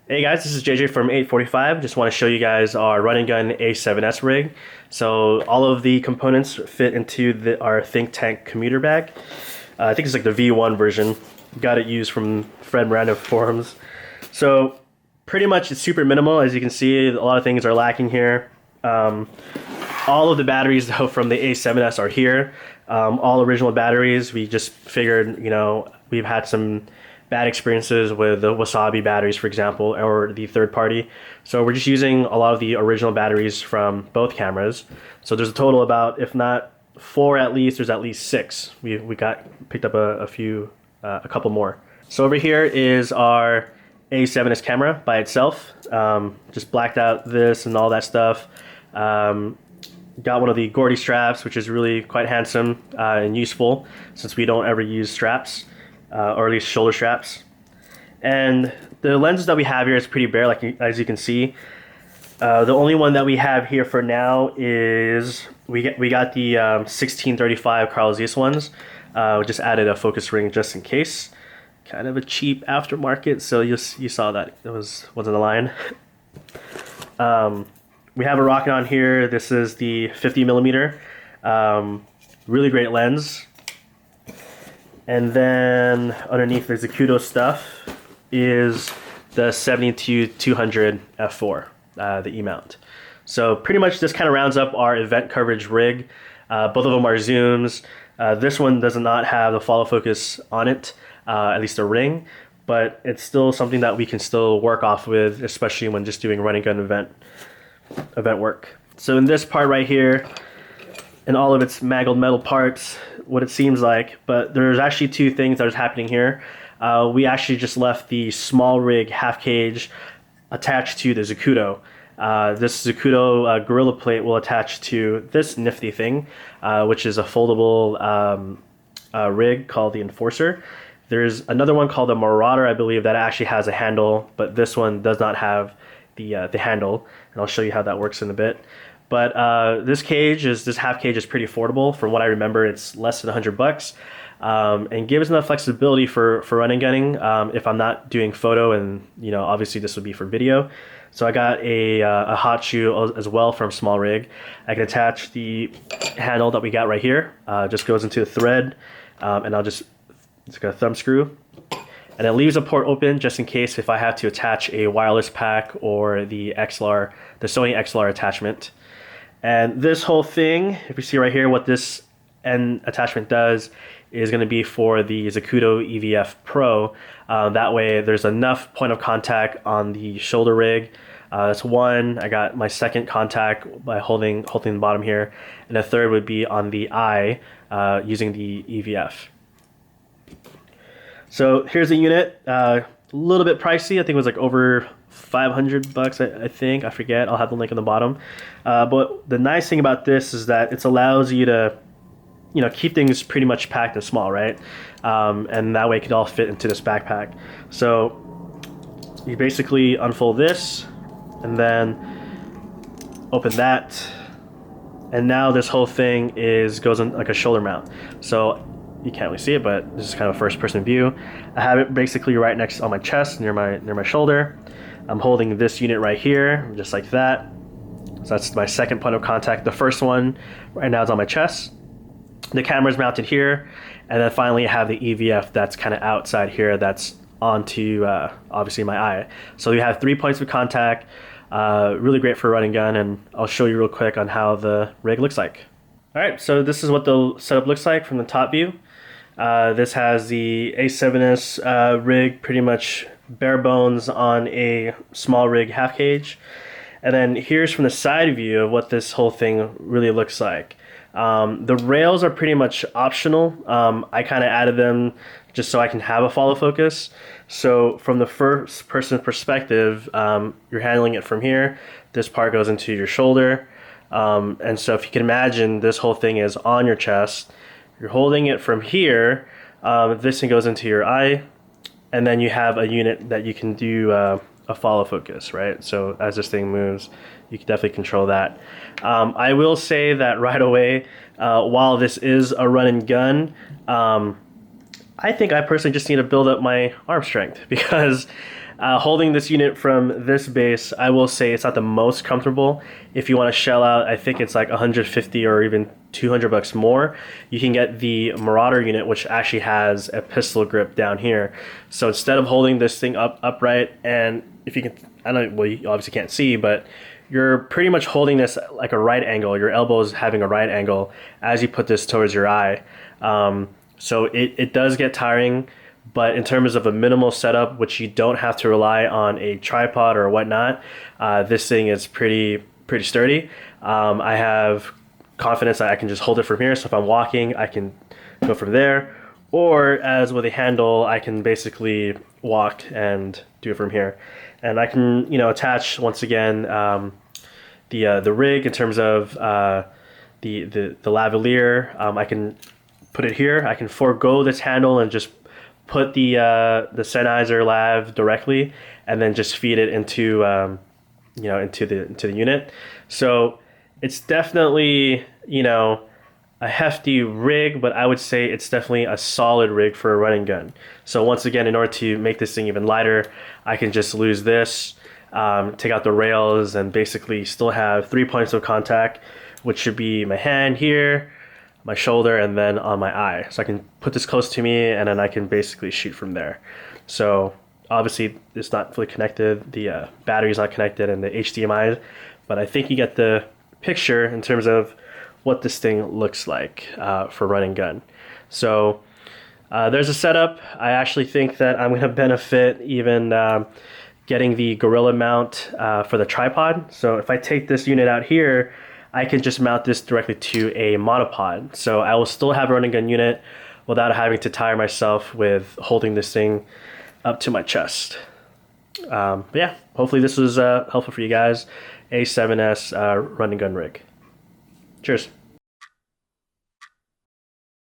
Hey guys, this is JJ from 845. Just want to show you guys our run and gun A7S rig. So all of the components fit into our ThinkTank commuter bag. I think it's like the V1 version. Got it used from Fred Miranda forums. So pretty much it's super minimal. As you can see, a lot of things are lacking here. All of the batteries though from the A7S are here. All original batteries. We just figured, we've had some bad experiences with the Wasabi batteries, for example, or the third party. So we're just using a lot of the original batteries from both cameras. So there's a total about, if not four at least, there's at least six. We picked up a couple more. So over here is our A7S camera by itself. Just blacked out this and all that stuff. Got one of the Gordy straps, which is really quite handsome and useful since we don't ever use straps. Or at least shoulder straps. And the lenses that we have here is pretty bare, like as you can see. The only one that we have here for now is we got the 1635 Carl Zeiss ones. We just added a focus ring just in case. Kind of a cheap aftermarket, so you saw that it wasn't a line. We have a rocket on here. This is the 50mm. Really great lens. And then underneath the Zacuto stuff is the 72-200 f4, the E-mount. So pretty much this kind of rounds up our event coverage rig. Both of them are zooms. This one does not have the follow focus on it, at least a ring, but it's still something that we can still work off with, especially when just doing run and gun event work. So in this part right here, and all of its mangled metal parts, what it seems like, but there's actually two things that is happening here. We actually just left the small rig half cage attached to the Zacuto. This Zacuto Gorilla plate will attach to this nifty thing, which is a foldable rig called the Enforcer. There's another one called the Marauder, I believe, that actually has a handle, but this one does not have the handle, and I'll show you how that works in a bit. But this half cage is pretty affordable. From what I remember, it's less than $100, and gives enough flexibility for running gunning. If I'm not doing photo, and obviously this would be for video. So I got a hot shoe as well from Small Rig. I can attach the handle that we got right here. Just goes into a thread, and it's got a thumb screw. And it leaves a port open just in case if I have to attach a wireless pack or the Sony XLR attachment. And this whole thing, if you see right here, what this end attachment does is going to be for the Zacuto EVF Pro. That way there's enough point of contact on the shoulder rig. That's one. I got my second contact by holding the bottom here. And the third would be on the eye using the EVF. So here's the unit. A little bit pricey. I think it was like over $500, I think. I forget. I'll have the link on the bottom. But the nice thing about this is that it allows you to, keep things pretty much packed and small, right? And that way it could all fit into this backpack. So you basically unfold this and then open that. And now this whole thing goes in like a shoulder mount. So you can't really see it, but this is kind of a first-person view. I have it basically right next on my chest, near my shoulder. I'm holding this unit right here, just like that. So that's my second point of contact. The first one right now is on my chest. The camera is mounted here, and then finally I have the EVF that's kind of outside here. That's onto obviously my eye. So you have 3 points of contact. Really great for a running gun, and I'll show you real quick on how the rig looks like. All right, so this is what the setup looks like from the top view. This has the A7S rig pretty much bare bones on a small rig half cage. And then here's from the side view of what this whole thing really looks like. The rails are pretty much optional. I kind of added them just so I can have a follow focus. So from the first person perspective, you're handling it from here. This part goes into your shoulder. And so if you can imagine, this whole thing is on your chest. You're holding it from here. This thing goes into your eye. And then you have a unit that you can do a follow focus, right? So as this thing moves, you can definitely control that. I will say that right away, while this is a run and gun, I think I personally just need to build up my arm strength because Holding this unit from this base, I will say it's not the most comfortable. If you want to shell out, I think it's like 150 or even 200 bucks more, you can get the Marauder unit, which actually has a pistol grip down here. So instead of holding this thing upright, and if you can, I don't know, well, you obviously can't see, but you're pretty much holding this like a right angle. Your elbow is having a right angle as you put this towards your eye. So it does get tiring, but in terms of a minimal setup, which you don't have to rely on a tripod or whatnot, this thing is pretty sturdy. I have confidence that I can just hold it from here. So if I'm walking, I can go from there. Or as with a handle, I can basically walk and do it from here. And I can, you know, attach once again the rig in terms of the lavalier. I can put it here. I can forego this handle and just put the Sennheiser lav directly, and then just feed it into you know, into the unit. So it's definitely, you know, a hefty rig, but I would say it's definitely a solid rig for a running gun. So once again, in order to make this thing even lighter, I can just lose this, take out the rails, and basically still have 3 points of contact, which should be my hand here, my shoulder, and then on my eye. So I can put this close to me, and then I can basically shoot from there. So obviously it's not fully connected, the battery's not connected, and the HDMI, but I think you get the picture in terms of what this thing looks like for running gun. So there's a setup. I actually think that I'm going to benefit even getting the Gorilla mount for the tripod. So if I take this unit out here, I can just mount this directly to a monopod. So I will still have a running gun unit without having to tire myself with holding this thing up to my chest. But yeah, hopefully this was helpful for you guys. A7S running gun rig. Cheers.